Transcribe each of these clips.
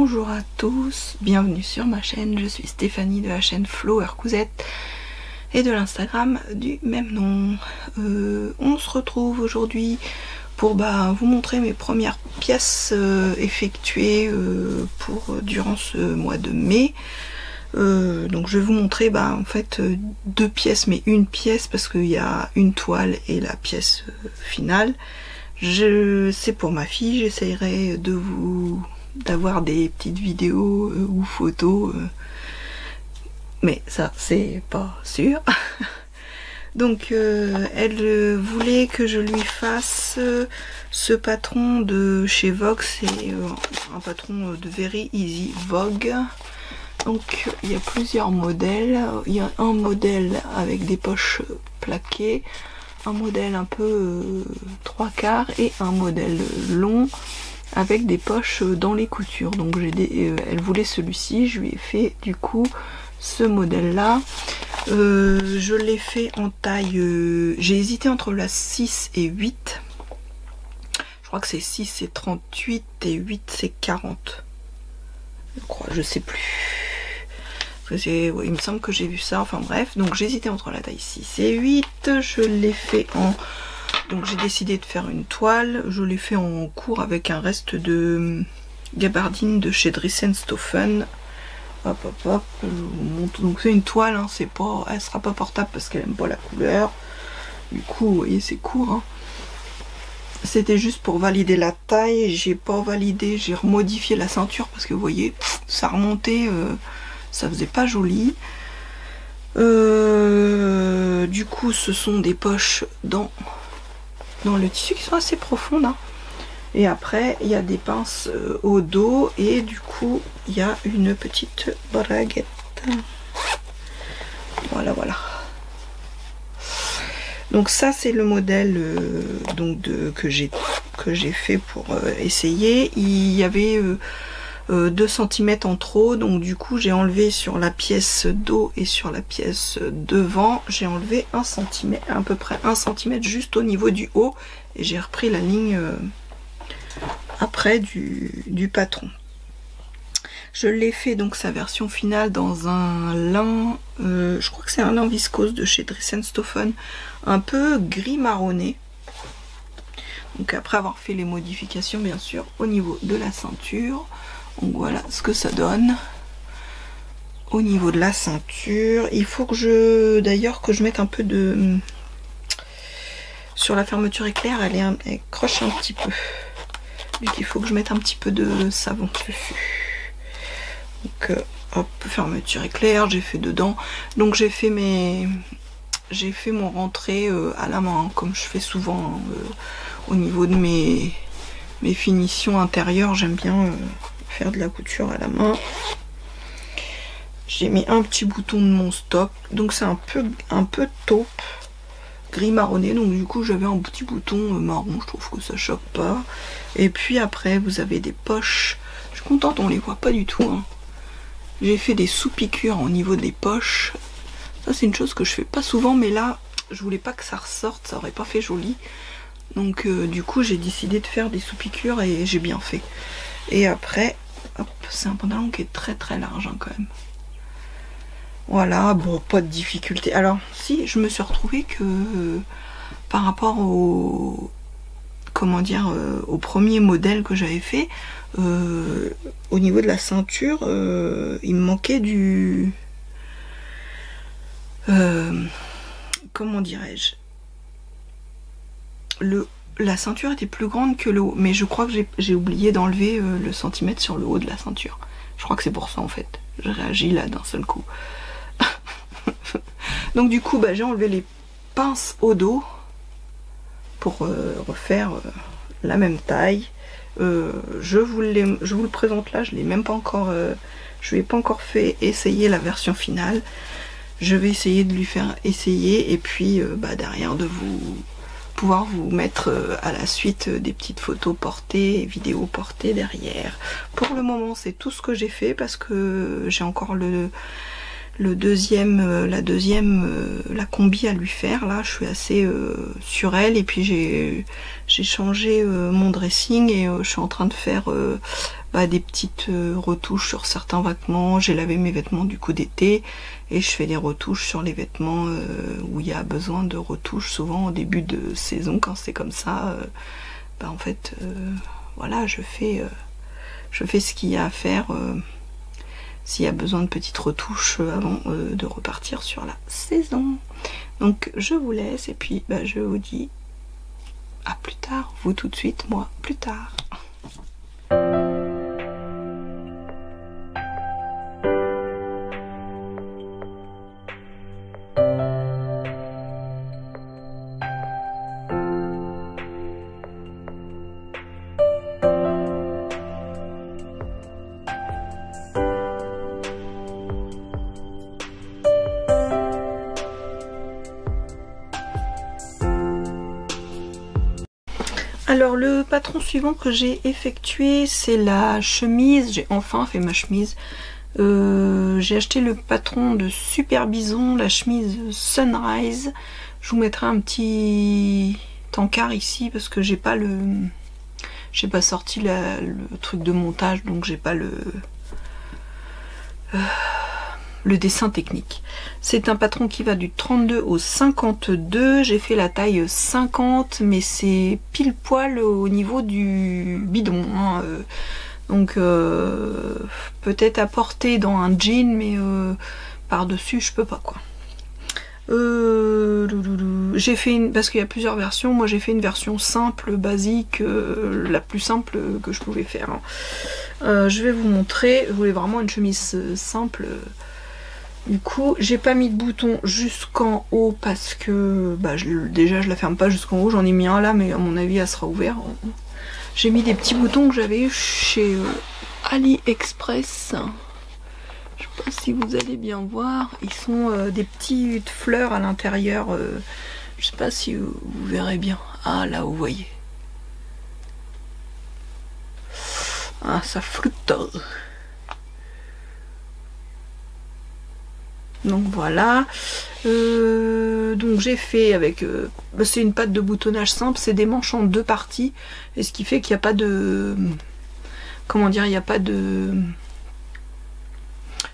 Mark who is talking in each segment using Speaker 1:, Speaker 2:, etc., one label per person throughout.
Speaker 1: Bonjour à tous, bienvenue sur ma chaîne, je suis Stéphanie de la chaîne Flower Cousette et de l'Instagram du même nom. On se retrouve aujourd'hui pour vous montrer mes premières pièces effectuées durant ce mois de mai. Donc je vais vous montrer en fait deux pièces, mais une pièce parce qu'il y a une toile et la pièce finale. C'est pour ma fille, j'essayerai d'avoir des petites vidéos ou photos, mais ça c'est pas sûr. Donc elle voulait que je lui fasse ce patron de chez Vogue, c'est un patron de Very Easy Vogue. Donc il y a plusieurs modèles, il y a un modèle avec des poches plaquées, un modèle un peu 3/4 et un modèle long avec des poches dans les coutures. Donc elle voulait celui-ci, je lui ai fait du coup ce modèle là. Je l'ai fait en taille, j'ai hésité entre la 6 et 8. Je crois que c'est 6 c'est 38 et 8 c'est 40. Je crois, je sais plus. Il me semble que j'ai vu ça, enfin bref. Donc j'hésitais entre la taille 6 et 8. Je l'ai fait en... Donc j'ai décidé de faire une toile. Je l'ai fait en court avec un reste de gabardine de chez Dressenstoffen. Hop hop hop, je vous montre. Donc c'est une toile, hein, c'est pas, elle sera pas portable parce qu'elle aime pas la couleur. Du coup, vous voyez, c'est court. Hein. C'était juste pour valider la taille. J'ai pas validé, j'ai remodifié la ceinture parce que vous voyez, ça remontait, ça faisait pas joli. Du coup, ce sont des poches dans le tissu qui sont assez profondes. Hein. Et après, il y a des pinces au dos et du coup, il y a une petite braguette. Voilà, voilà. Donc ça, c'est le modèle que j'ai fait pour essayer. Il y avait 2 cm en trop, donc du coup, j'ai enlevé sur la pièce dos et sur la pièce devant, j'ai enlevé 1 cm, à peu près 1 cm juste au niveau du haut, et j'ai repris la ligne après du patron. Je l'ai fait donc sa version finale dans un lin, je crois que c'est un lin viscose de chez Dressenstoffen, un peu gris marronné. Donc après avoir fait les modifications bien sûr au niveau de la ceinture, donc voilà ce que ça donne. Au niveau de la ceinture, il faut que je mette un peu de... Sur la fermeture éclair, elle croche un petit peu. Donc il faut que je mette un petit peu de savon dessus. Donc hop, fermeture éclair, j'ai fait dedans. Donc j'ai fait mon rentré à la main, comme je fais souvent au niveau de mes finitions intérieures. J'aime bien faire de la couture à la main. J'ai mis un petit bouton de mon stock, donc c'est un peu taupe, gris marronné, donc du coup j'avais un petit bouton marron, je trouve que ça choque pas. Et puis après vous avez des poches, je suis contente, on les voit pas du tout. Hein. J'ai fait des sous-piqûres au niveau des poches. Ça c'est une chose que je fais pas souvent, mais là je voulais pas que ça ressorte, ça aurait pas fait joli. Donc du coup j'ai décidé de faire des sous-piqûres et j'ai bien fait. Et après, hop, c'est un pantalon qui est très très large hein, quand même. Voilà, bon, pas de difficulté. Alors si, je me suis retrouvée que par rapport au... comment dire, au premier modèle que j'avais fait, au niveau de la ceinture, il me manquait du... comment dirais-je, la ceinture était plus grande que le haut, mais je crois que j'ai oublié d'enlever le centimètre sur le haut de la ceinture. Je crois que c'est pour ça en fait, je réagis là d'un seul coup. Donc du coup j'ai enlevé les pinces au dos pour refaire la même taille. Je vous le présente là, je l'ai même pas encore, je lui ai pas encore fait essayer la version finale. Je vais essayer de lui faire essayer et puis derrière de pouvoir vous mettre à la suite des petites photos portées et vidéos portées derrière. Pour le moment c'est tout ce que j'ai fait parce que j'ai encore la combi à lui faire. Là je suis assez sur elle, et puis j'ai changé mon dressing et je suis en train de faire des petites retouches sur certains vêtements. J'ai lavé mes vêtements du coup d'été et je fais des retouches sur les vêtements où il y a besoin de retouches, souvent au début de saison quand c'est comme ça. En fait voilà, je fais ce qu'il y a à faire s'il y a besoin de petites retouches avant de repartir sur la saison. Donc je vous laisse et puis je vous dis à plus tard, vous tout de suite, moi plus tard. Alors le patron suivant que j'ai effectué, c'est la chemise. J'ai enfin fait ma chemise. J'ai acheté le patron de Super Bison, la chemise Sunrise. Je vous mettrai un petit encart ici parce que j'ai pas sorti le truc de montage, donc j'ai pas le dessin technique. C'est un patron qui va du 32 au 52. J'ai fait la taille 50, mais c'est pile poil au niveau du bidon. Hein. Donc peut-être à porter dans un jean, mais par-dessus je peux pas quoi. J'ai fait parce qu'il y a plusieurs versions. Moi j'ai fait une version simple, basique, la plus simple que je pouvais faire. Hein. Je vais vous montrer. Je voulais vraiment une chemise simple. Du coup, j'ai pas mis de bouton jusqu'en haut parce que déjà je la ferme pas jusqu'en haut. J'en ai mis un là, mais à mon avis elle sera ouverte. J'ai mis des petits boutons que j'avais eu chez AliExpress. Je sais pas si vous allez bien voir. Ils sont des petites fleurs à l'intérieur. Je sais pas si vous verrez bien. Ah là, vous voyez. Ah, ça flotte. Donc voilà, donc j'ai fait avec, c'est une patte de boutonnage simple, c'est des manches en deux parties, et ce qui fait qu'il n'y a pas de, comment dire, il n'y a pas de,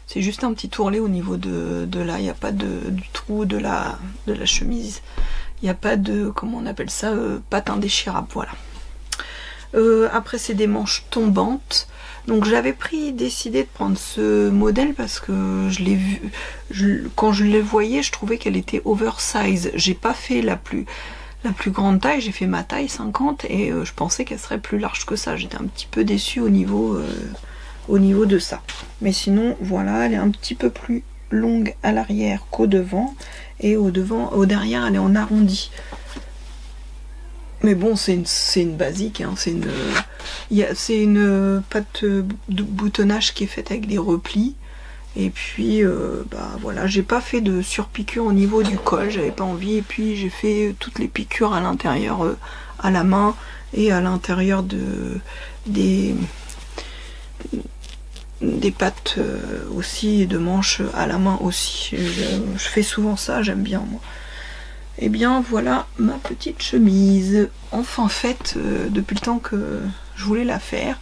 Speaker 1: c'est juste un petit ourlet au niveau de là, il n'y a pas du trou de la chemise, il n'y a pas de, comment on appelle ça, patte indéchirable, voilà. Après c'est des manches tombantes. Donc j'avais décidé de prendre ce modèle parce que je l'ai vu, quand je les voyais, je trouvais qu'elle était oversize. J'ai pas fait la plus grande taille, j'ai fait ma taille 50 et je pensais qu'elle serait plus large que ça. J'étais un petit peu déçue au niveau de ça. Mais sinon, voilà, elle est un petit peu plus longue à l'arrière qu'au devant et au derrière, elle est en arrondi. Mais bon, c'est une basique, hein, c'est une patte de boutonnage qui est faite avec des replis. Et puis, voilà, j'ai pas fait de surpiqûre au niveau du col, j'avais pas envie. Et puis j'ai fait toutes les piqûres à l'intérieur, à la main et à l'intérieur des pattes aussi, de manches à la main aussi. Je fais souvent ça, j'aime bien moi. Et bien voilà ma petite chemise, enfin faite depuis le temps que je voulais la faire.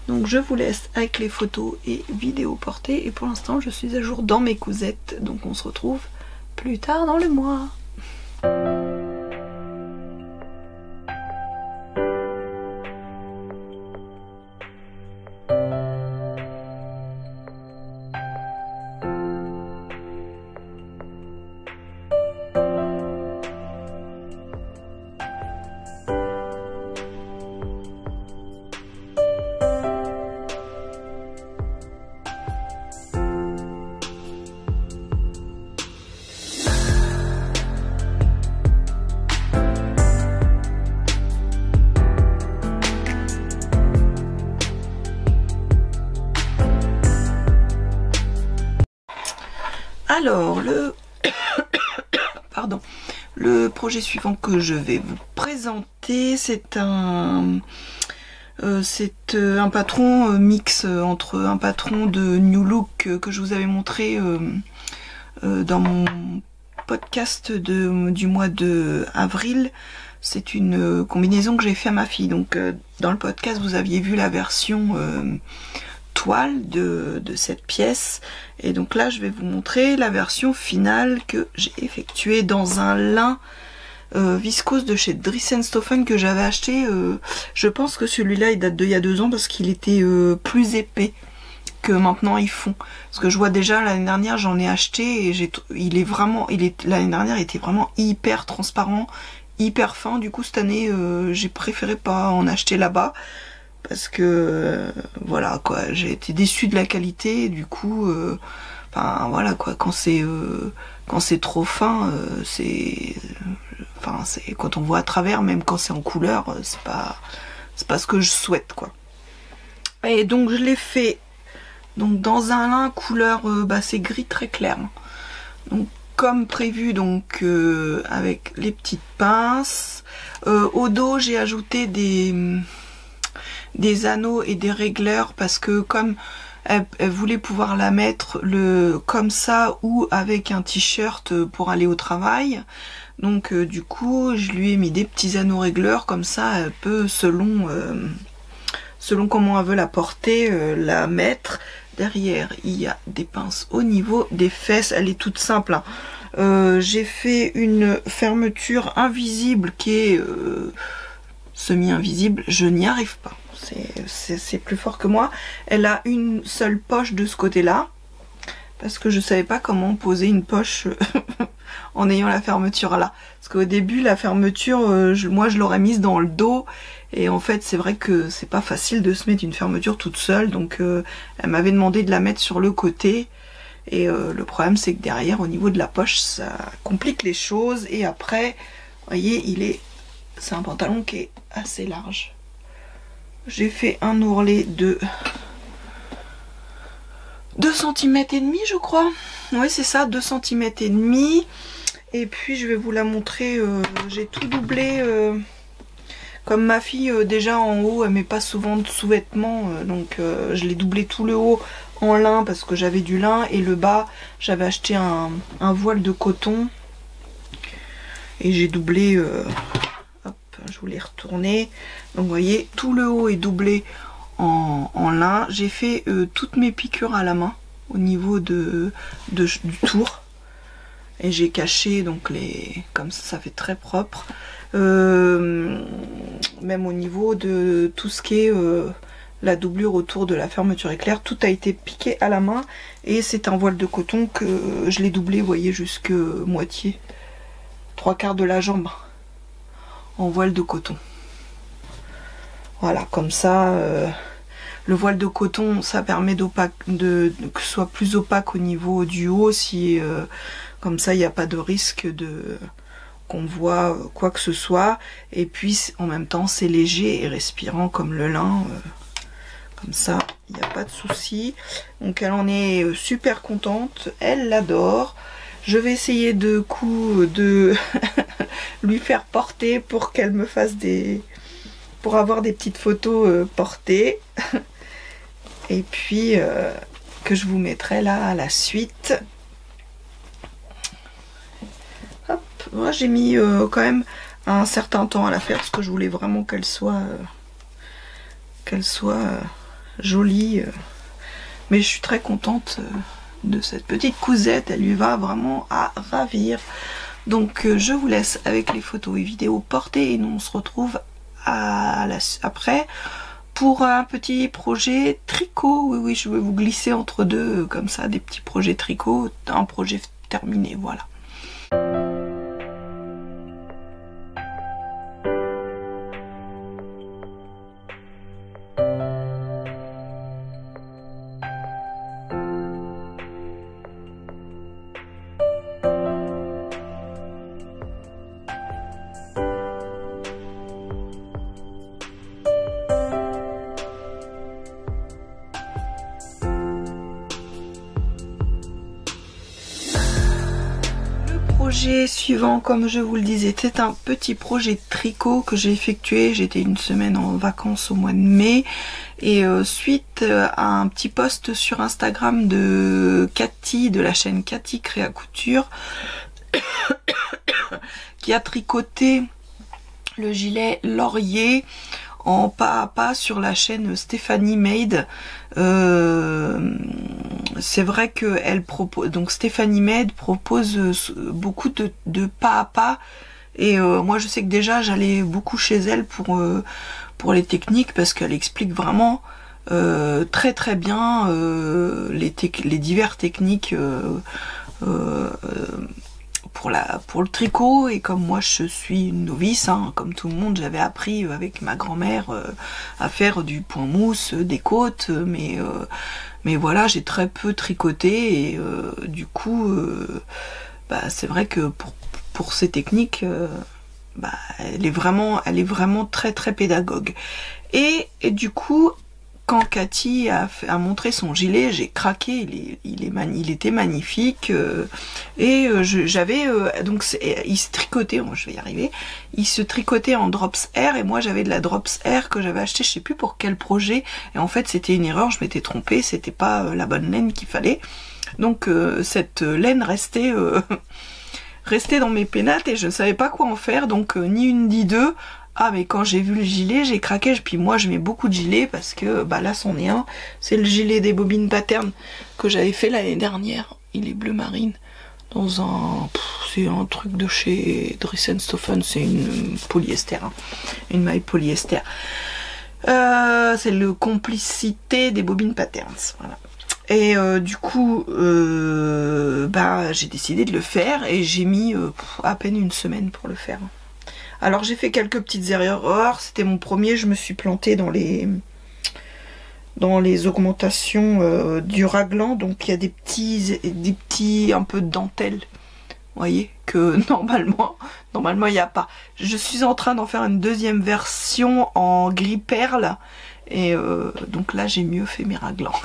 Speaker 1: Donc je vous laisse avec les photos et vidéos portées. Et pour l'instant je suis à jour dans mes cousettes. Donc on se retrouve plus tard dans le mois. Alors, le projet suivant que je vais vous présenter, c'est un patron mix entre un patron de New Look que je vous avais montré dans mon podcast du mois de avril C'est une combinaison que j'ai fait à ma fille. Donc dans le podcast vous aviez vu la version toile de cette pièce. Et donc là je vais vous montrer la version finale que j'ai effectuée dans un lin viscose de chez Dries & Stoffen que j'avais acheté. Je pense que celui-là il date d'il y a 2 ans parce qu'il était plus épais que maintenant ils font. Parce que je vois déjà l'année dernière j'en ai acheté et l'année dernière il était vraiment hyper transparent, hyper fin. Du coup cette année j'ai préféré pas en acheter là-bas parce que voilà quoi, j'ai été déçue de la qualité. Du coup enfin voilà quoi, quand c'est trop fin c'est quand on voit à travers, même quand c'est en couleur, c'est pas ce que je souhaite quoi. Et donc je l'ai fait donc dans un lin couleur c'est gris très clair. Donc comme prévu, donc avec les petites pinces. Au dos j'ai ajouté des anneaux et des régleurs parce que comme elle voulait pouvoir la mettre comme ça ou avec un t-shirt pour aller au travail. Donc du coup je lui ai mis des petits anneaux régleurs, comme ça elle peut selon comment elle veut la porter, la mettre. Derrière il y a des pinces au niveau des fesses, elle est toute simple hein. J'ai fait une fermeture invisible qui est semi-invisible, je n'y arrive pas, c'est plus fort que moi. Elle a une seule poche de ce côté là parce que je savais pas comment poser une poche en ayant la fermeture là, parce qu'au début la fermeture moi je l'aurais mise dans le dos et en fait c'est vrai que c'est pas facile de se mettre une fermeture toute seule. Donc elle m'avait demandé de la mettre sur le côté et le problème c'est que derrière au niveau de la poche ça complique les choses. Et après vous voyez c'est un pantalon qui est assez large. J'ai fait un ourlet de 2 cm et demi je crois. Oui c'est ça, 2 cm et demi. Et puis je vais vous la montrer, j'ai tout doublé. Comme ma fille déjà en haut elle met pas souvent de sous-vêtements, donc je l'ai doublé tout le haut en lin parce que j'avais du lin, et le bas j'avais acheté un voile de coton et j'ai doublé, hop je vous l'ai retourné. Donc vous voyez tout le haut est doublé en lin. J'ai fait toutes mes piqûres à la main au niveau du tour et j'ai caché donc comme ça fait très propre. Même au niveau de tout ce qui est la doublure autour de la fermeture éclair, tout a été piqué à la main et c'est un voile de coton que je l'ai doublé, vous voyez, jusque moitié, 3/4 de la jambe en voile de coton. Voilà, comme ça le voile de coton ça permet que ce soit plus opaque au niveau du haut, si comme ça il n'y a pas de risque qu'on voit quoi que ce soit. Et puis en même temps c'est léger et respirant comme le lin, comme ça il n'y a pas de souci. Donc elle en est super contente, elle l'adore. Je vais essayer de lui faire porter pour qu'elle me fasse pour avoir des petites photos portées. Et puis que je vous mettrai là à la suite. Moi j'ai mis quand même un certain temps à la faire parce que je voulais vraiment qu'elle soit jolie. Mais je suis très contente de cette petite cousette, elle lui va vraiment à ravir. Donc je vous laisse avec les photos et vidéos portées et nous on se retrouve après pour un petit projet tricot. Oui oui, je vais vous glisser entre deux comme ça des petits projets tricot, un projet terminé, voilà. Projet suivant, comme je vous le disais, c'est un petit projet de tricot que j'ai effectué. J'étais une semaine en vacances au mois de mai et suite à un petit post sur Instagram de Cathy, de la chaîne Cathy Créa Couture qui a tricoté le gilet laurier en pas à pas sur la chaîne Stephanie Made. C'est vrai que elle propose, donc Stephanie Made propose beaucoup de pas à pas, et moi je sais que déjà j'allais beaucoup chez elle pour les techniques, parce qu'elle explique vraiment très très bien les diverses techniques pour le tricot. Et comme moi je suis une novice, hein, comme tout le monde, j'avais appris avec ma grand-mère à faire du point mousse, des côtes, mais voilà, j'ai très peu tricoté, et du coup bah, c'est vrai que pour ces techniques bah, elle est vraiment très très pédagogue. Et du coup, quand Cathy a montré son gilet, j'ai craqué. Il était magnifique, et j'avais donc il se tricotait, je vais y arriver, il se tricotait en Drops Air, et moi j'avais de la Drops Air que j'avais acheté, je sais plus pour quel projet, et en fait c'était une erreur, je m'étais trompée, c'était pas la bonne laine qu'il fallait, donc cette laine restait restait dans mes pénates, et je ne savais pas quoi en faire, donc ni une ni deux. Ah, mais quand j'ai vu le gilet, j'ai craqué. Puis moi je mets beaucoup de gilets, parce que bah là c'en est un, c'est le gilet des bobines pattern que j'avais fait l'année dernière, il est bleu marine, dans un, c'est un truc de chez Dressenstoffen, c'est une polyester, hein, une maille polyester, c'est le complicité des bobines patterns, voilà. Et du coup bah j'ai décidé de le faire, et j'ai mis à peine une semaine pour le faire. Alors j'ai fait quelques petites erreurs, c'était mon premier, je me suis plantée dans les augmentations du raglan, donc il y a des petits un peu de dentelle, vous voyez, que normalement il n'y a pas. Je suis en train d'en faire une deuxième version en gris perle, et donc là j'ai mieux fait mes raglans.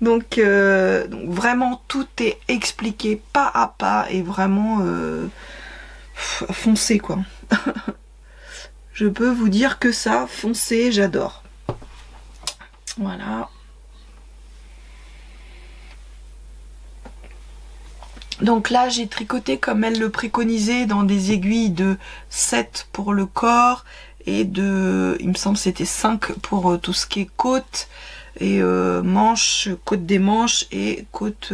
Speaker 1: donc vraiment tout est expliqué pas à pas, et vraiment foncé quoi. Je peux vous dire que ça, foncé, j'adore. Voilà. Donc là j'ai tricoté comme elle le préconisait, dans des aiguilles de 7 pour le corps, et de, il me semble c'était 5 pour tout ce qui est côte, et manche, côte des manches, et côte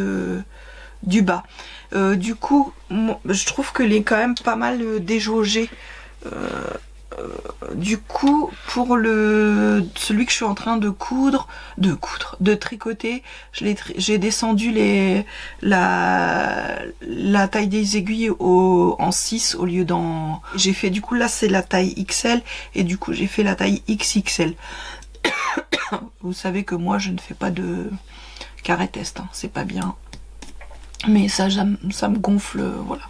Speaker 1: du bas. Du coup je trouve que est quand même pas mal déjaugé. Du coup pour celui que je suis en train de tricoter, j'ai descendu la taille des aiguilles en 6 au lieu d'en... J'ai fait, du coup là c'est la taille XL, et du coup j'ai fait la taille XXL. Vous savez que moi je ne fais pas de carré test, hein, c'est pas bien. Mais ça me gonfle, voilà.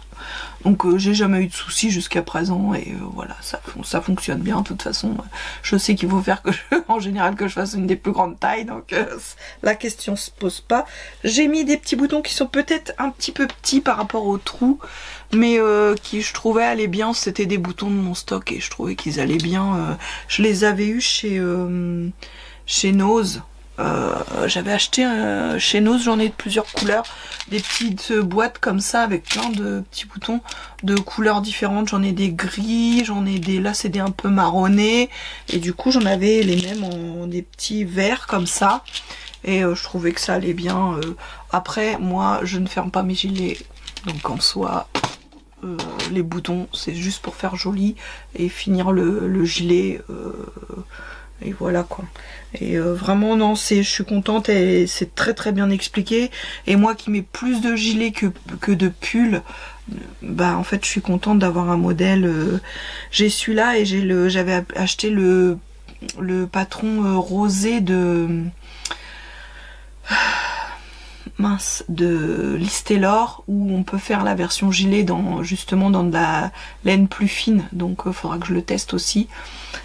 Speaker 1: Donc j'ai jamais eu de soucis jusqu'à présent, et voilà, ça fonctionne bien. De toute façon, je sais qu'il faut faire en général que je fasse une des plus grandes tailles, donc la question se pose pas. J'ai mis des petits boutons qui sont peut-être un petit peu petits par rapport aux trous, mais qui je trouvais allaient bien. C'était des boutons de mon stock, et je trouvais qu'ils allaient bien. Je les avais eus chez Nose. J'avais acheté chez Nose, j'en ai de plusieurs couleurs, des petites boîtes comme ça avec plein de petits boutons de couleurs différentes. J'en ai des gris, j'en ai des, là c'est des un peu marronnés, et du coup j'en avais les mêmes en des petits verts comme ça, et je trouvais que ça allait bien. Après moi je ne ferme pas mes gilets, donc en soi les boutons c'est juste pour faire joli et finir le gilet, et voilà quoi. Et vraiment non, je suis contente, et c'est très très bien expliqué. Et moi qui mets plus de gilets que de pulls, bah en fait je suis contente d'avoir un modèle. J'ai celui-là, et j'avais acheté le patron rosé de Listelor, où on peut faire la version gilet justement dans de la laine plus fine. Donc il faudra que je le teste aussi,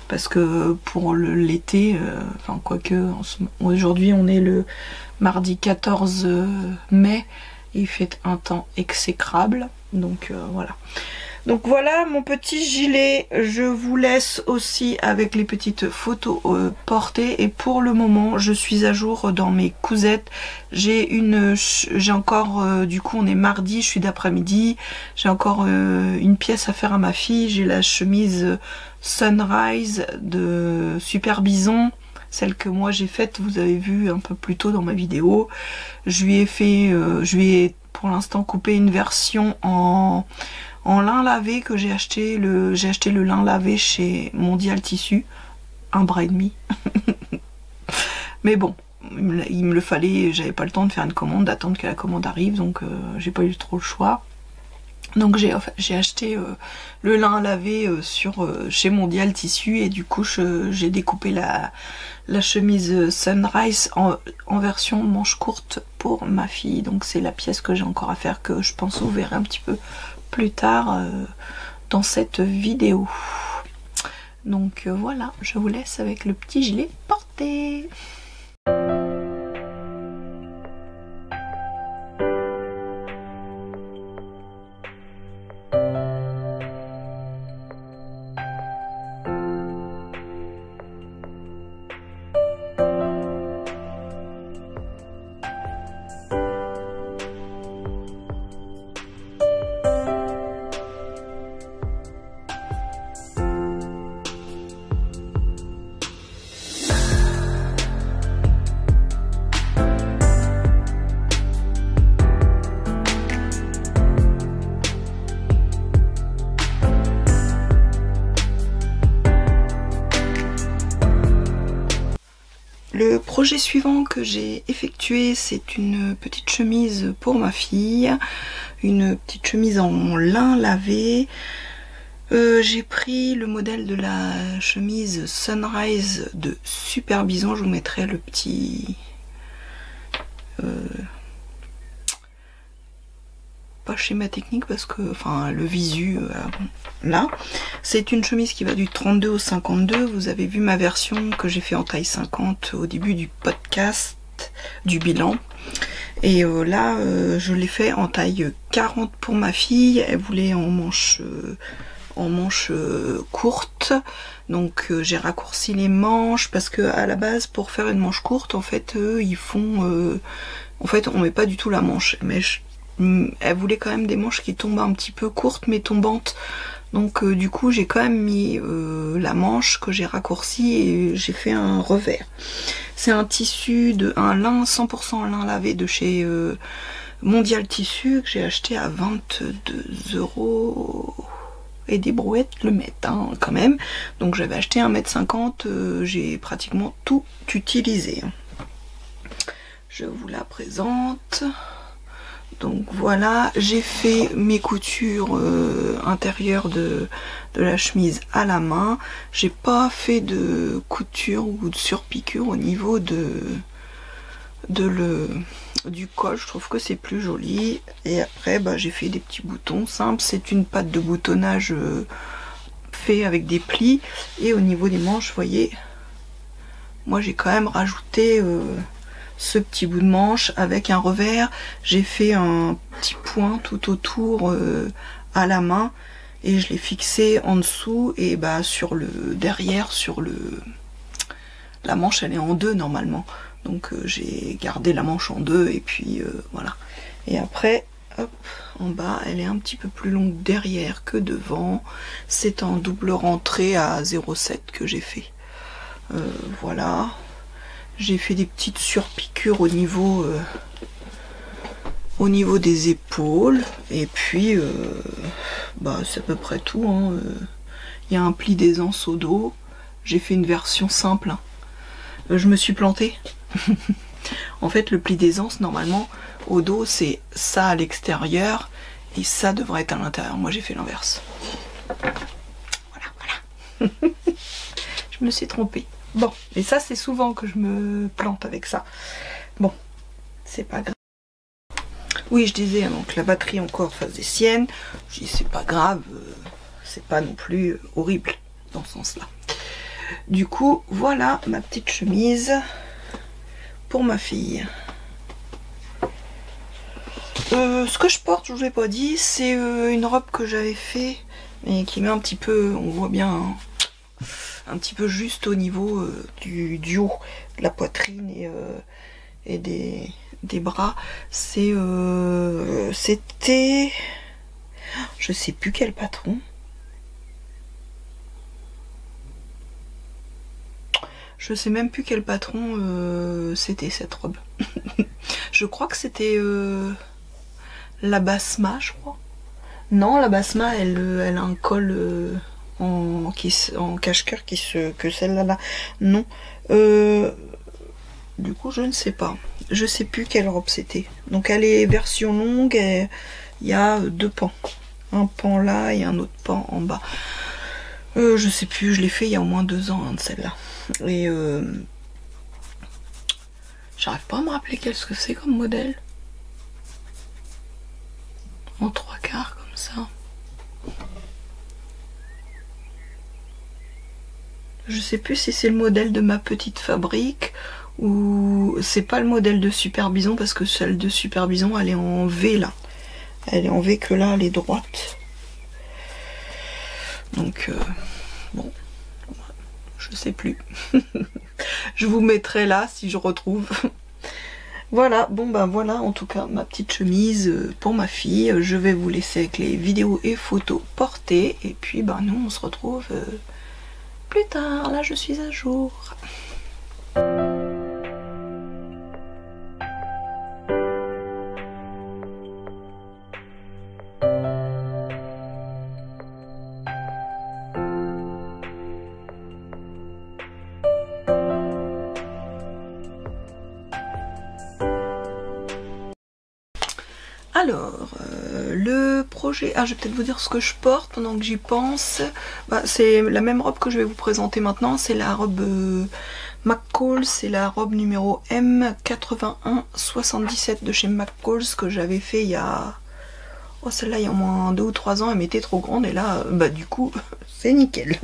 Speaker 1: parce que pour l'été, enfin quoique aujourd'hui on est le mardi 14 mai, il fait un temps exécrable, donc voilà. Donc voilà mon petit gilet, je vous laisse aussi avec les petites photos portées et pour le moment je suis à jour dans mes cousettes. J'ai encore, du coup on est mardi, je suis d'après-midi, j'ai encore une pièce à faire à ma fille, j'ai la chemise Sunrise de Super Bison, celle que moi j'ai faite, vous avez vu un peu plus tôt dans ma vidéo. Je lui ai pour l'instant coupé une version en lin lavé que j'ai acheté. J'ai acheté le lin lavé chez Mondial Tissu, 1 bras et demi. Mais bon, il me le fallait, j'avais pas le temps de faire une commande, d'attendre que la commande arrive, donc j'ai pas eu trop le choix. Donc j'ai acheté le lin lavé chez Mondial Tissu et du coup j'ai découpé la chemise Sunrise en version manche courte pour ma fille. Donc c'est la pièce que j'ai encore à faire, que je pense vous verrez un petit peu plus tard dans cette vidéo. Donc voilà, je vous laisse avec le petit gilet porté. Le projet suivant que j'ai effectué, c'est une petite chemise pour ma fille, une petite chemise en lin lavé. J'ai pris le modèle de la chemise Sunrise de Super Bison, je vous mettrai le petit... pas schéma technique parce que, enfin le visu là. C'est une chemise qui va du 32 au 52, vous avez vu ma version que j'ai fait en taille 50 au début du podcast, du bilan. Et là je l'ai fait en taille 40 pour ma fille, elle voulait en manche courte, donc j'ai raccourci les manches parce que à la base pour faire une manche courte en fait ils font en fait on met pas du tout la manche, mais elle voulait quand même des manches qui tombent un petit peu courtes mais tombantes, donc du coup j'ai quand même mis la manche que j'ai raccourcie et j'ai fait un revers. C'est un tissu un lin 100% lin lavé de chez Mondial Tissu que j'ai acheté à 22 € et des brouettes le mètre hein, quand même. Donc j'avais acheté 1,50 m, j'ai pratiquement tout utilisé. Je vous la présente. Donc voilà, j'ai fait mes coutures intérieures de la chemise à la main. J'ai pas fait de couture ou de surpiqûre au niveau du col, je trouve que c'est plus joli. Et après bah, j'ai fait des petits boutons simples, c'est une pâte de boutonnage fait avec des plis. Et au niveau des manches, vous voyez, moi j'ai quand même rajouté ce petit bout de manche avec un revers. J'ai fait un petit point tout autour à la main et je l'ai fixé en dessous et bah sur le derrière, sur la manche elle est en deux normalement, donc j'ai gardé la manche en deux et puis voilà. Et après hop, en bas elle est un petit peu plus longue derrière que devant, c'est en double rentrée à 0,7 que j'ai fait. Voilà, j'ai fait des petites surpiqûres au niveau des épaules et puis bah c'est à peu près tout hein. Il y a un pli d'aisance au dos, j'ai fait une version simple hein. Je me suis plantée. En fait le pli d'aisance normalement au dos c'est ça à l'extérieur et ça devrait être à l'intérieur, moi j'ai fait l'inverse. Voilà. Je me suis trompée. Bon, et ça c'est souvent que je me plante avec ça. Bon, c'est pas grave. Oui, je disais avant que la batterie encore fasse des siennes. Je dis c'est pas grave, c'est pas non plus horrible dans ce sens-là. Du coup, voilà ma petite chemise pour ma fille. Ce que je porte, je vous ai pas dit, c'est une robe que j'avais fait et qui met un petit peu, on voit bien, hein, un petit peu juste au niveau du haut, de la poitrine et des bras. C'était, je sais plus quel patron. Je sais même plus quel patron c'était cette robe. Je crois que c'était la Basma, je crois. Non, la Basma, elle a un col en cache-cœur que celle-là. Non. Du coup, je ne sais pas. Je sais plus quelle robe c'était. Donc elle est version longue et il y a 2 pans. Un pan là et un autre pan en bas. Je sais plus, je l'ai fait il y a au moins 2 ans, hein, de celle-là. Et j'arrive pas à me rappeler qu'est-ce que c'est comme modèle. En 3/4 comme ça. Je sais plus si c'est le modèle de ma petite fabrique ou c'est pas le modèle de Super Bison, parce que celle de Super Bison elle est en V là. Elle est en V que là elle est droite. Donc bon, je sais plus. Je vous mettrai là si je retrouve. Voilà, bon ben voilà en tout cas ma petite chemise pour ma fille. Je vais vous laisser avec les vidéos et photos portées. Et puis ben nous on se retrouve plus tard. Là je suis à jour. Alors, le projet... Ah, je vais peut-être vous dire ce que je porte pendant que j'y pense. Bah, c'est la même robe que je vais vous présenter maintenant. C'est la robe McCall. C'est la robe numéro M8177 de chez McCall que j'avais fait il y a... Oh, celle-là, il y a au moins 2 ou 3 ans. Elle m'était trop grande. Et là, bah du coup, c'est nickel.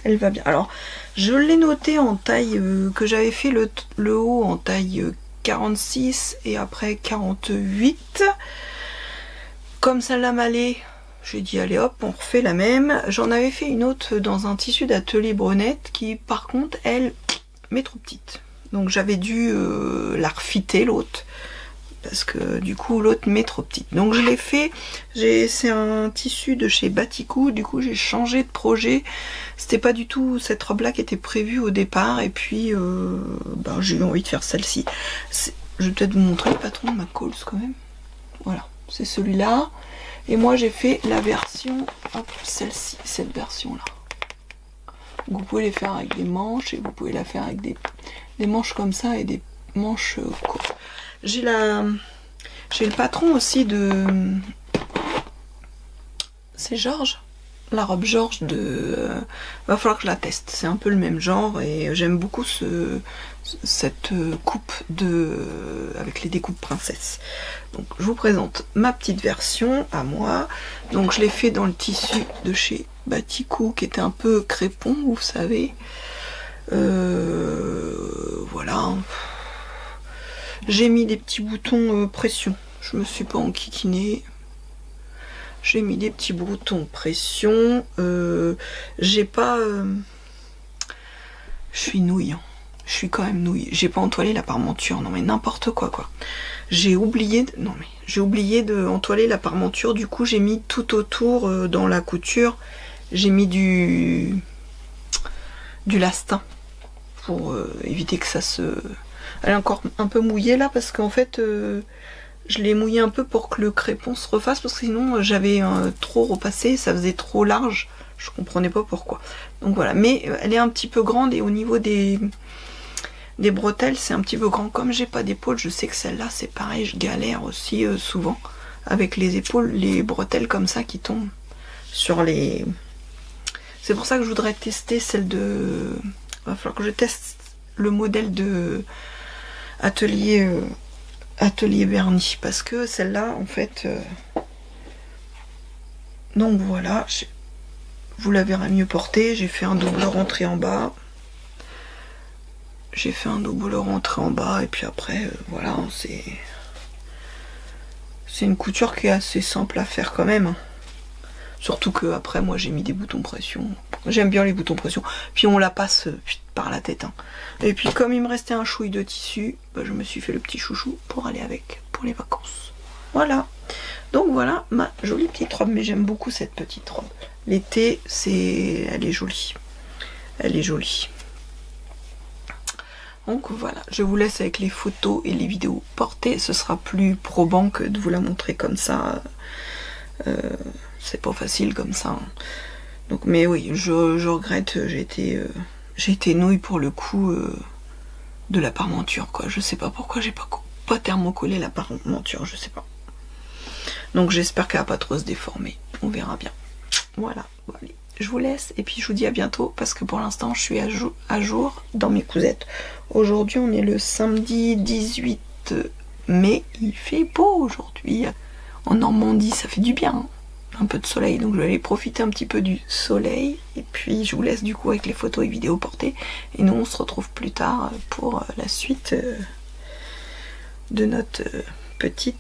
Speaker 1: Elle va bien. Alors, je l'ai noté en taille... que j'avais fait le haut en taille 46 et après 48. Comme celle-là m'allait, j'ai dit allez hop, on refait la même. J'en avais fait une autre dans un tissu d'atelier Brenette qui par contre elle m'est trop petite. Donc j'avais dû la refiter l'autre. Parce que du coup l'autre m'est trop petite. Donc je l'ai fait, c'est un tissu de chez Batikou, du coup j'ai changé de projet. C'était pas du tout cette robe là qui était prévue au départ. Et puis ben, j'ai eu envie de faire celle-ci. Je vais peut-être vous montrer le patron de McCall quand même. Voilà, c'est celui-là. Et moi j'ai fait la version, hop, celle-ci, cette version-là. Vous pouvez les faire avec des manches et vous pouvez la faire avec des manches comme ça et des manches courtes. J'ai le patron aussi de... C'est Georges. La robe Georges de... Va falloir que je la teste. C'est un peu le même genre et j'aime beaucoup cette coupe avec les découpes princesse. Donc je vous présente ma petite version à moi. Donc je l'ai fait dans le tissu de chez Batikou qui était un peu crépon, vous savez. Voilà. J'ai mis des petits boutons pression. Je me suis pas enquiquinée. J'ai mis des petits boutons pression. J'ai pas... Je suis nouille. Hein. Je suis quand même nouille. J'ai pas entoilé la parmenture. Non mais n'importe quoi quoi. J'ai oublié de... Non mais j'ai oublié de entoiler la parmenture. Du coup j'ai mis tout autour dans la couture. J'ai mis du lastin. Pour éviter que ça se... Elle est encore un peu mouillée là parce qu'en fait je l'ai mouillée un peu pour que le crépon se refasse parce que sinon j'avais trop repassé, ça faisait trop large, je comprenais pas pourquoi. Donc voilà, mais elle est un petit peu grande et au niveau des bretelles c'est un petit peu grand. Comme j'ai pas d'épaule, je sais que celle-là c'est pareil, je galère aussi souvent avec les épaules, les bretelles comme ça qui tombent sur les... C'est pour ça que je voudrais tester celle de... Il va falloir que je teste le modèle de atelier vernis parce que celle-là en fait donc voilà, vous la verrez mieux portée. J'ai fait un double rentré en bas, et puis après voilà, c'est une couture qui est assez simple à faire quand même. Surtout que après moi j'ai mis des boutons pression. J'aime bien les boutons pression. Puis on la passe par la tête. Hein. Et puis comme il me restait un chouille de tissu, bah, je me suis fait le petit chouchou pour aller avec pour les vacances. Voilà. Donc voilà ma jolie petite robe. Mais j'aime beaucoup cette petite robe. L'été, elle est jolie. Elle est jolie. Donc voilà, je vous laisse avec les photos et les vidéos portées. Ce sera plus probant que de vous la montrer comme ça. C'est pas facile comme ça. Hein. Donc, mais oui, je regrette, j'ai été nouille pour le coup de la parmenture, quoi. Je sais pas pourquoi j'ai pas thermocollé la parmenture, je sais pas. Donc j'espère qu'elle va pas trop se déformer. On verra bien. Voilà, bon, allez. Je vous laisse et puis je vous dis à bientôt parce que pour l'instant je suis à jour dans mes cousettes. Aujourd'hui on est le samedi 18 mai, il fait beau aujourd'hui. En Normandie ça fait du bien, hein. Un peu de soleil, donc je vais aller profiter un petit peu du soleil. Et puis je vous laisse du coup avec les photos et vidéos portées. Et nous on se retrouve plus tard pour la suite de notre petit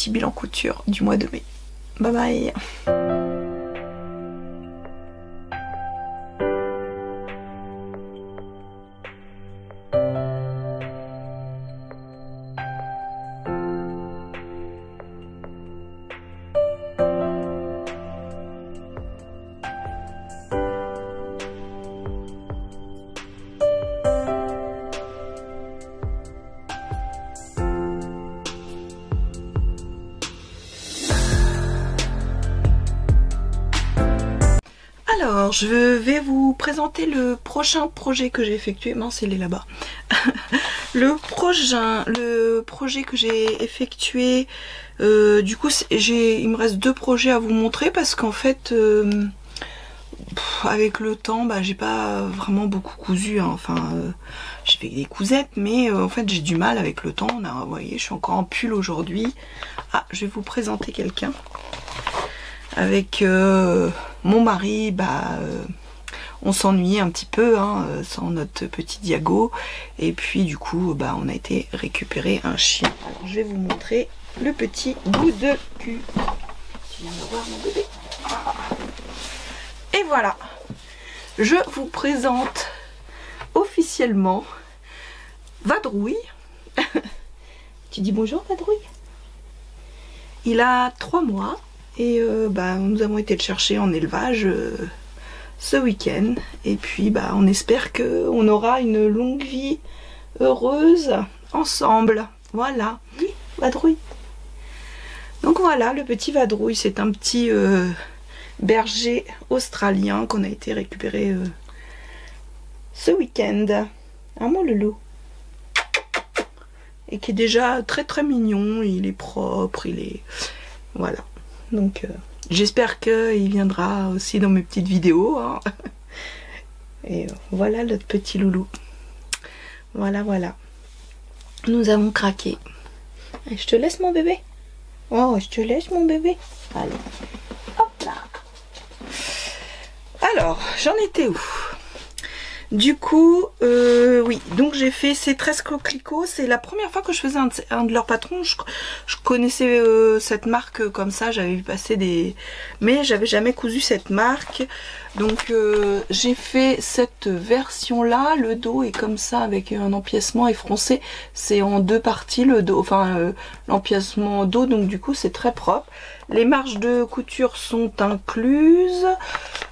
Speaker 1: bilan couture du mois de mai. Bye bye. Alors, je vais vous présenter le prochain projet que j'ai effectué. Mince, il est là-bas. Le projet que j'ai effectué, du coup, il me reste 2 projets à vous montrer parce qu'en fait, avec le temps, bah, j'ai pas vraiment beaucoup cousu. Hein. Enfin, j'ai fait des cousettes, mais en fait, j'ai du mal avec le temps. Vous voyez, je suis encore en pull aujourd'hui. Ah, je vais vous présenter quelqu'un. Avec mon mari, bah, on s'ennuyait un petit peu hein, sans notre petit Diago. Et puis du coup, bah, on a été récupérer un chien. Alors je vais vous montrer le petit bout de cul. Tu viens de voir mon bébé. Et voilà, je vous présente officiellement Vadrouille. Tu dis bonjour Vadrouille. Il a 3 mois. Et bah, nous avons été le chercher en élevage ce week-end. Et puis bah, on espère qu'on aura une longue vie heureuse ensemble. Voilà. Oui, Vadrouille. Donc voilà, le petit Vadrouille, c'est un petit berger australien qu'on a été récupérer ce week-end. Hein mon loulou? Et qui est déjà très très mignon. Il est propre, il est... Voilà. Donc j'espère qu'il viendra aussi dans mes petites vidéos. Hein. Et voilà notre petit loulou. Voilà, voilà. Nous avons craqué. Et je te laisse mon bébé. Oh, je te laisse mon bébé. Allez. Hop là. Alors, j'en étais où? Du coup, oui, donc j'ai fait ces 13 coquelicots. C'est la première fois que je faisais un de leurs patrons. Je connaissais cette marque comme ça, j'avais vu passer des... Mais j'avais jamais cousu cette marque. Donc j'ai fait cette version-là. Le dos est comme ça avec un empiècement effroncé. C'est en 2 parties le dos, enfin l'empiècement dos, donc du coup c'est très propre. Les marges de couture sont incluses.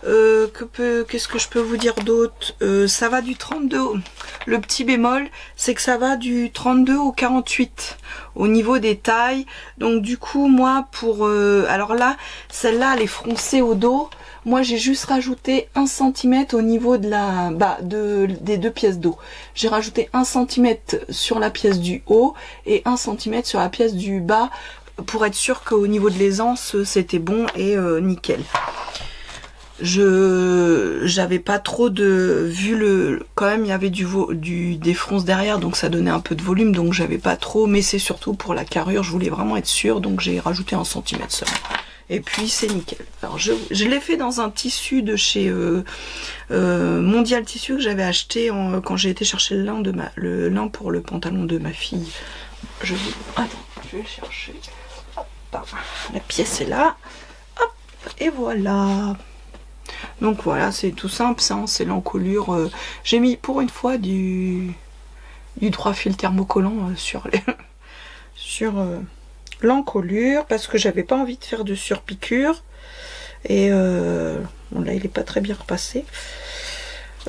Speaker 1: Qu'est-ce que je peux vous dire d'autre? Ça va du 32. Le petit bémol, c'est que ça va du 32 au 48 au niveau des tailles. Donc du coup, moi, pour... alors là, celle-là, elle est froncée au dos. Moi, j'ai juste rajouté 1 cm au niveau de la... des 2 pièces d'eau. J'ai rajouté 1 cm sur la pièce du haut et 1 cm sur la pièce du bas, pour être sûr qu'au niveau de l'aisance c'était bon et nickel. J'avais pas trop de... Vu le... Quand même il y avait des fronces derrière, donc ça donnait un peu de volume, donc j'avais pas trop, mais c'est surtout pour la carrure, je voulais vraiment être sûre, donc j'ai rajouté 1 cm seulement. Et puis c'est nickel. Alors je l'ai fait dans un tissu de chez Mondial Tissu que j'avais acheté quand j'ai été chercher le lin pour le pantalon de ma fille. Attends, je vais le chercher. Hop, la pièce est là. Hop, Et voilà. Donc voilà, c'est tout simple, ça, c'est l'encolure. J'ai mis pour une fois du 3 fil thermocollant sur les sur l'encolure parce que j'avais pas envie de faire de surpiqûre. Et bon, là il est pas très bien repassé.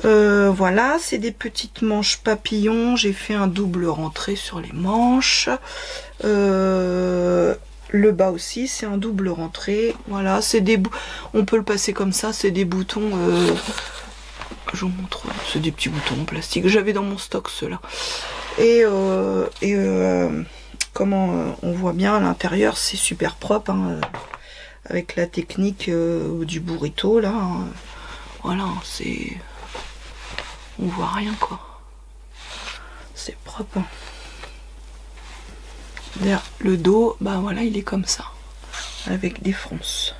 Speaker 1: Voilà, c'est des petites manches papillons. J'ai fait un double rentré sur les manches. Le bas aussi, c'est un double rentré. Voilà, c'est des on peut le passer comme ça. C'est des boutons. Je vous montre. C'est des petits boutons en plastique. J'avais dans mon stock ceux-là. Et comment on voit bien à l'intérieur, c'est super propre. Hein, avec la technique du burrito là. Hein. Voilà, c'est. On voit rien quoi. C'est propre. Hein. D'ailleurs, le dos, bah voilà, il est comme ça. Avec des fronces.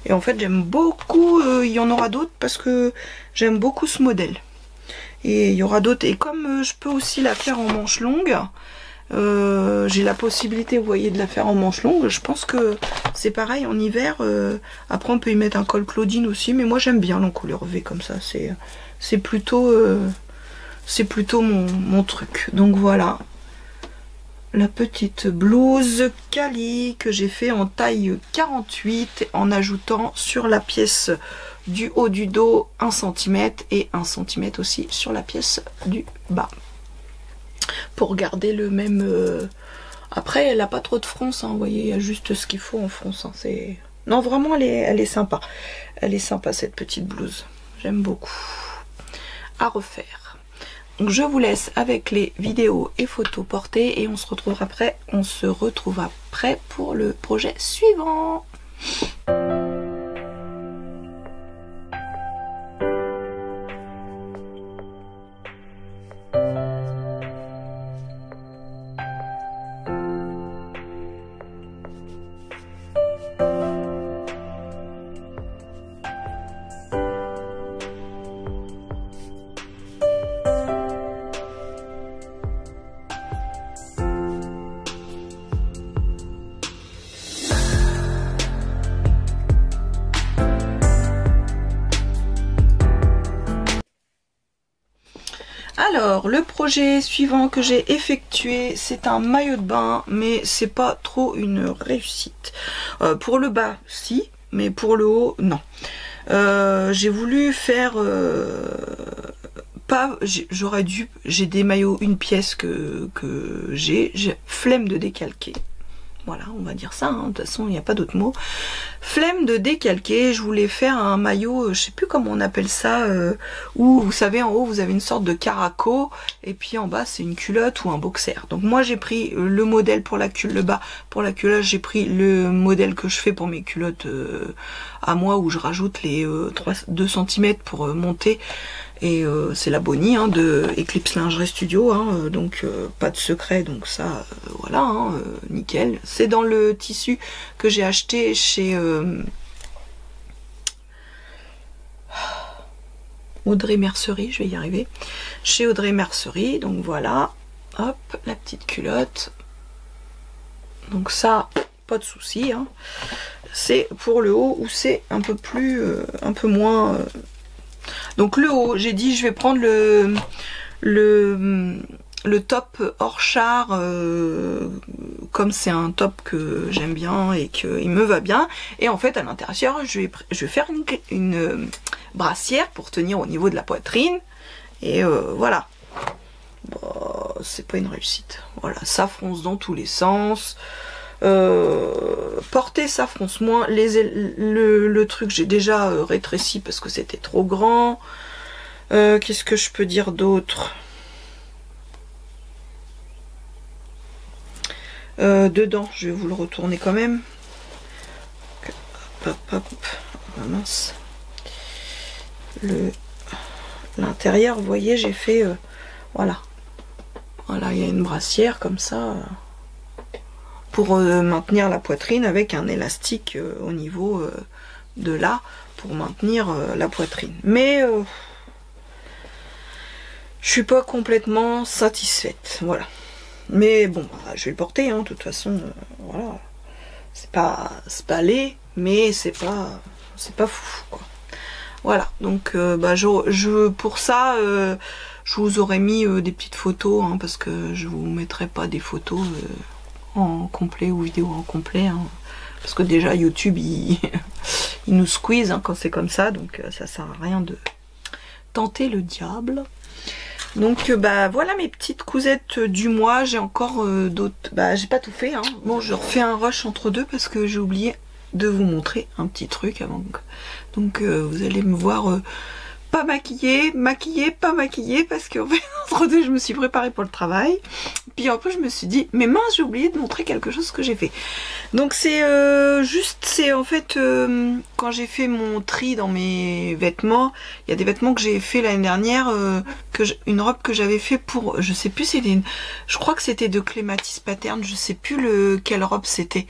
Speaker 1: Et en fait, j'aime beaucoup, il y en aura d'autres parce que j'aime beaucoup ce modèle. Et il y aura d'autres. Et comme je peux aussi la faire en manche longue, j'ai la possibilité, vous voyez, de la faire en manche longue. Je pense que c'est pareil en hiver. Après, on peut y mettre un col Claudine aussi. Mais moi, j'aime bien l'encolure V comme ça. C'est plutôt mon truc. Donc voilà. La petite blouse Cali que j'ai fait en taille 48 en ajoutant sur la pièce du haut du dos 1 cm et 1 cm aussi sur la pièce du bas. Pour garder le même... Après, elle n'a pas trop de fronce, hein, vous voyez, il y a juste ce qu'il faut en fronce. Hein, non, vraiment, elle est sympa. Elle est sympa cette petite blouse. J'aime beaucoup. À refaire. Donc je vous laisse avec les vidéos et photos portées et on se retrouve après pour le projet suivant. Alors, le projet suivant que j'ai effectué, c'est un maillot de bain, mais c'est pas trop une réussite. Pour le bas, si, mais pour le haut, non. J'ai voulu faire... j'ai des maillots une pièce que j'ai flemme de décalquer. Voilà, on va dire ça, hein. De toute façon, il n'y a pas d'autre mot. Flemme de décalquer, je voulais faire un maillot, je sais plus comment on appelle ça, où vous savez, en haut, vous avez une sorte de caraco, et puis en bas, c'est une culotte ou un boxer. Donc moi, j'ai pris le modèle pour la culotte, le bas pour la culotte, j'ai pris le modèle que je fais pour mes culottes à moi, où je rajoute les 2 cm pour monter. Et c'est la Bonnie hein, de Eclipse Lingerie Studio, hein, donc pas de secret, donc ça, voilà, hein, nickel. C'est dans le tissu que j'ai acheté chez Audrey Mercerie, je vais y arriver. Chez Audrey Mercerie, donc voilà, hop, la petite culotte. Donc ça, pas de souci, hein. C'est pour le haut où c'est un peu plus, un peu moins... Donc le haut, j'ai dit je vais prendre le top hors char, comme c'est un top que j'aime bien et qu'il me va bien. Et en fait à l'intérieur je vais faire une brassière pour tenir au niveau de la poitrine. Et voilà. Bon, c'est pas une réussite. Voilà, ça fronce dans tous les sens. Porter ça fronce moins. Le truc j'ai déjà rétréci parce que c'était trop grand. Qu'est-ce que je peux dire d'autre? Dedans, je vais vous le retourner quand même. Hop, hop, oh, mince. L'intérieur, vous voyez, j'ai fait voilà. Voilà, il y a une brassière comme ça. Pour maintenir la poitrine avec un élastique au niveau de là pour maintenir la poitrine. Mais je suis pas complètement satisfaite, voilà. Mais bon, bah, je vais le porter, hein, de toute façon, voilà. c'est pas laid, mais c'est pas fou quoi. Voilà, donc bah, pour ça, je vous aurais mis des petites photos, hein, parce que je vous mettrai pas des photos en complet ou vidéo en complet, hein, parce que déjà YouTube il, il nous squeeze hein, quand c'est comme ça, donc ça sert à rien de tenter le diable. Donc bah voilà mes petites cousettes du mois. J'ai encore d'autres, bah j'ai pas tout fait hein. Bon, je refais un rush entre deux parce que j'ai oublié de vous montrer un petit truc avant. Donc vous allez me voir pas maquillée, pas maquillée, parce qu'en fait entre deux je me suis préparée pour le travail. Puis en plus je me suis dit mais mince, j'ai oublié de montrer quelque chose que j'ai fait. Donc c'est c'est en fait quand j'ai fait mon tri dans mes vêtements, il y a des vêtements que j'ai fait l'année dernière, une robe que j'avais fait pour, je sais plus, c'était je crois que c'était de Clématis Pattern, je sais plus quelle robe c'était,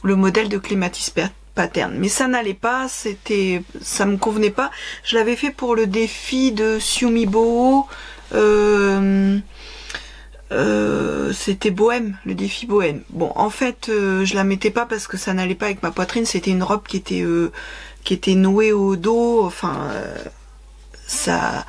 Speaker 1: le modèle de Clématis Pattern, mais ça n'allait pas, ça me convenait pas. Je l'avais fait pour le défi de Siumibo, c'était Bohème, le défi Bohème. Bon, en fait, je la mettais pas parce que ça n'allait pas avec ma poitrine. C'était une robe qui était nouée au dos. Enfin, ça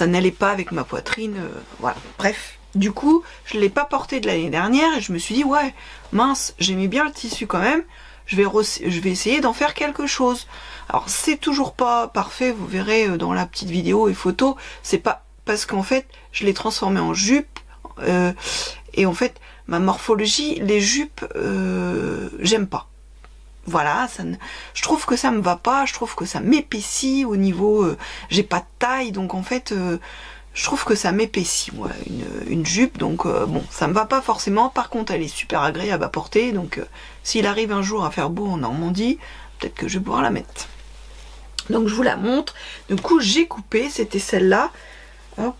Speaker 1: n'allait pas avec ma poitrine. Voilà. Bref. Du coup, je l'ai pas portée de l'année dernière et je me suis dit ouais, mince, j'aimais bien le tissu quand même. Je vais essayer d'en faire quelque chose. Alors c'est toujours pas parfait, vous verrez dans la petite vidéo et photo. C'est pas parce qu'en fait, je l'ai transformé en jupe. Et en fait ma morphologie, les jupes j'aime pas, voilà, je trouve que ça me va pas, je trouve que ça m'épaissit au niveau, j'ai pas de taille, donc en fait je trouve que ça m'épaissit moi une jupe, donc bon, ça me va pas forcément. Par contre elle est super agréable à porter, donc s'il arrive un jour à faire beau en Normandie, peut-être que je vais pouvoir la mettre. Donc je vous la montre. Du coup j'ai coupé, c'était celle-là, hop,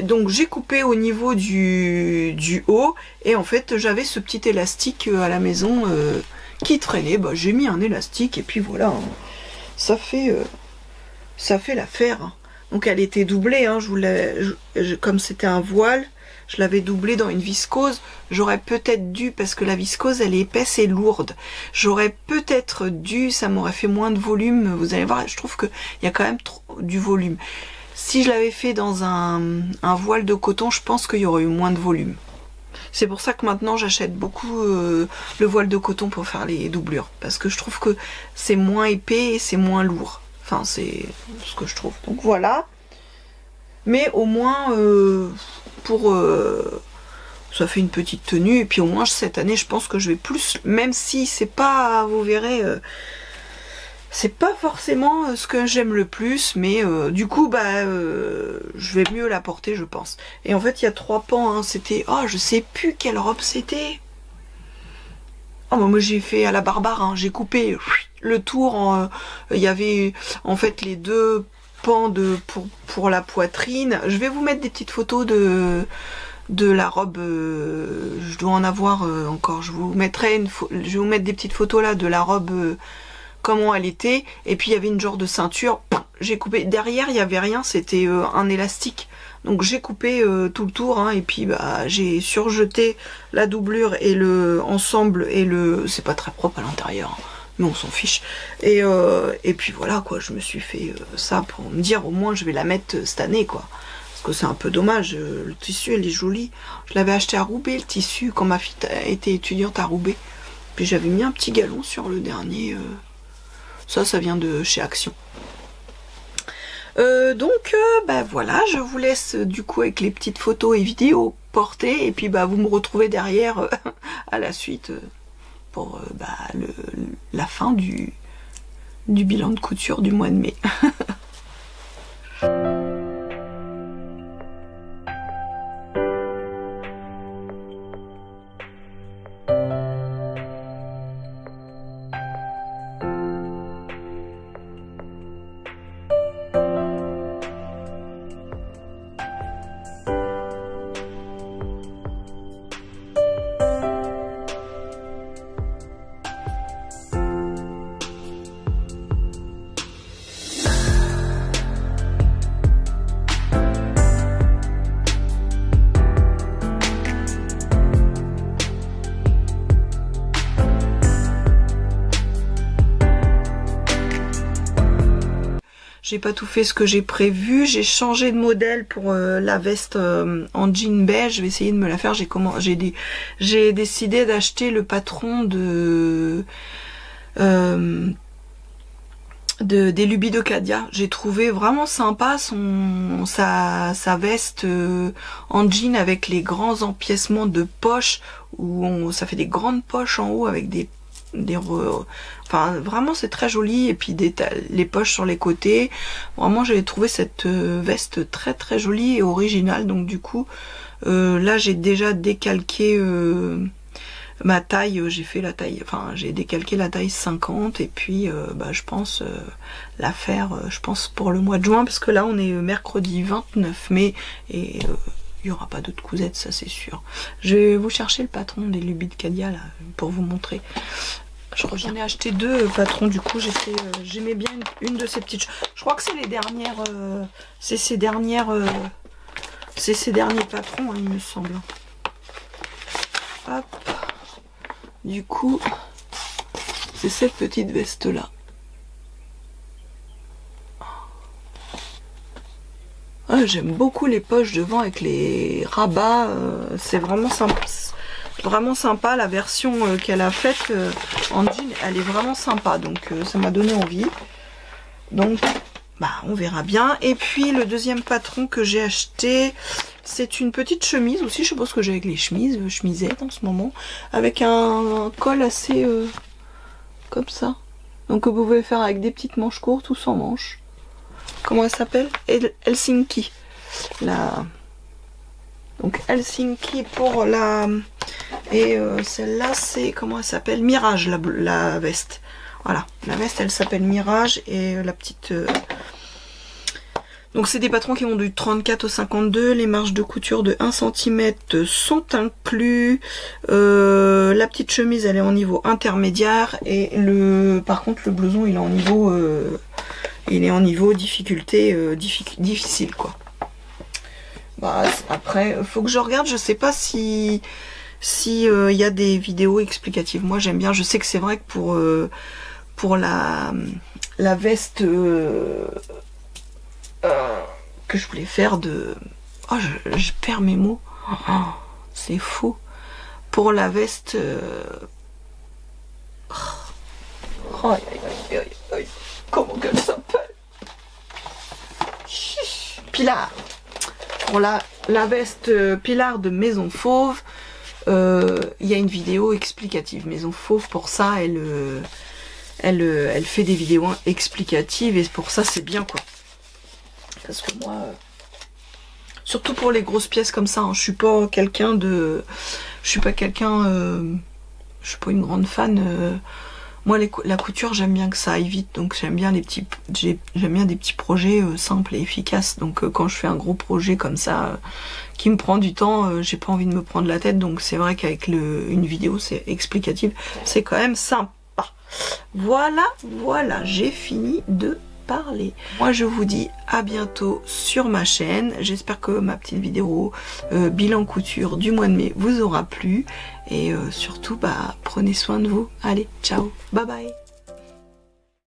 Speaker 1: donc j'ai coupé au niveau du haut, et en fait j'avais ce petit élastique à la maison qui traînait. Bah, j'ai mis un élastique et puis voilà, hein. Ça fait l'affaire, hein. Donc elle était doublée, hein. Comme c'était un voile, je l'avais doublée dans une viscose. J'aurais peut-être dû, parce que la viscose elle est épaisse et lourde, j'aurais peut-être dû, ça m'aurait fait moins de volume. Vous allez voir, je trouve qu'il y a quand même du volume. Si je l'avais fait dans un voile de coton, je pense qu'il y aurait eu moins de volume. C'est pour ça que maintenant j'achète beaucoup le voile de coton pour faire les doublures. Parce que je trouve que c'est moins épais et c'est moins lourd. Enfin, c'est ce que je trouve. Donc voilà. Mais au moins, ça fait une petite tenue. Et puis au moins, cette année, je pense que je vais plus... Même si c'est pas, vous verrez... c'est pas forcément ce que j'aime le plus, mais du coup bah je vais mieux la porter, je pense. Et en fait il y a 3 pans, hein. C'était, oh je sais plus quelle robe c'était. Oh bah, moi j'ai fait à la Barbare, hein. J'ai coupé le tour, il y avait en fait les 2 pans pour la poitrine. Je vais vous mettre des petites photos de la robe, je dois en avoir encore. Je vais vous mettre des petites photos là de la robe, comment elle était, et puis il y avait une genre de ceinture, j'ai coupé, derrière il n'y avait rien, c'était un élastique, donc j'ai coupé tout le tour, hein, et puis bah j'ai surjeté la doublure et le ensemble, et c'est pas très propre à l'intérieur, hein, mais on s'en fiche, et puis voilà quoi, je me suis fait ça pour me dire au moins je vais la mettre cette année quoi, parce que c'est un peu dommage, le tissu elle est jolie, je l'avais acheté à Roubaix le tissu quand ma fille était étudiante à Roubaix, puis j'avais mis un petit galon sur le dernier, ça vient de chez Action. Donc bah voilà, je vous laisse du coup avec les petites photos et vidéos portées, et puis bah vous me retrouvez derrière à la suite pour la fin du bilan de couture du mois de mai. j'ai pas tout fait ce que j'ai prévu. J'ai changé de modèle pour la veste en jean beige. Je vais essayer de me la faire. J'ai décidé d'acheter le patron des Lubies de Cadia. J'ai trouvé vraiment sympa sa veste en jean avec les grands empiècements de poches où ça fait des grandes poches en haut avec enfin vraiment c'est très joli, et puis les poches sur les côtés. Vraiment j'ai trouvé cette veste très très jolie et originale. Donc du coup là j'ai déjà décalqué ma taille, j'ai fait la taille, enfin j'ai décalqué la taille 50, et puis je pense la faire, je pense pour le mois de juin, parce que là on est mercredi 29 mai et il n'y aura pas d'autres cousettes, ça c'est sûr. Je vais vous chercher le patron des Lubies de Cadia là pour vous montrer. J'en ai acheté 2 patrons, du coup j'aimais bien une de ces petites. Je crois que c'est les dernières, c'est ces derniers patrons, hein, il me semble. Hop. Du coup, c'est cette petite veste là. Ah, j'aime beaucoup les poches devant avec les rabats, c'est vraiment sympa. Vraiment sympa, la version qu'elle a faite en jean, elle est vraiment sympa, donc ça m'a donné envie. Donc on verra bien. Et puis le deuxième patron que j'ai acheté, c'est une petite chemise aussi, je suppose que j'ai avec les chemisettes en ce moment, avec un col assez comme ça. Donc vous pouvez faire avec des petites manches courtes ou sans manches. Comment elle s'appelle? Helsinki. Donc Helsinki pour la... Et celle-là c'est... Comment elle s'appelle? Mirage, la veste. Voilà, la veste elle s'appelle Mirage, et la petite... Donc c'est des patrons qui vont du 34 au 52, les marges de couture de 1 cm sont inclus, la petite chemise elle est en niveau intermédiaire, et par contre le blouson il est en niveau difficulté difficile quoi. Après faut que je regarde, je sais pas si y a des vidéos explicatives. Moi j'aime bien, je sais que c'est vrai que pour la veste que je voulais faire de... Oh, je perds mes mots. Oh, c'est fou. Pour la veste... Oh, comment qu'elle s'appelle? Pilar. Pour la veste Pilar de Maison Fauve, il y a une vidéo explicative. Maison Fauve, pour ça, elle fait des vidéos explicatives, et pour ça, c'est bien, quoi. Parce que moi, surtout pour les grosses pièces comme ça, hein, je suis pas quelqu'un de... Je suis pas une grande fan. Moi, la couture, j'aime bien que ça aille vite, donc j'aime bien des petits projets simples et efficaces. Donc quand je fais un gros projet comme ça, qui me prend du temps, j'ai pas envie de me prendre la tête. Donc c'est vrai qu'avec une vidéo, c'est explicative, c'est quand même sympa. Voilà, j'ai fini de parler. Moi je vous dis à bientôt sur ma chaîne. J'espère que ma petite vidéo bilan couture du mois de mai vous aura plu, et surtout prenez soin de vous. Allez, ciao, bye bye.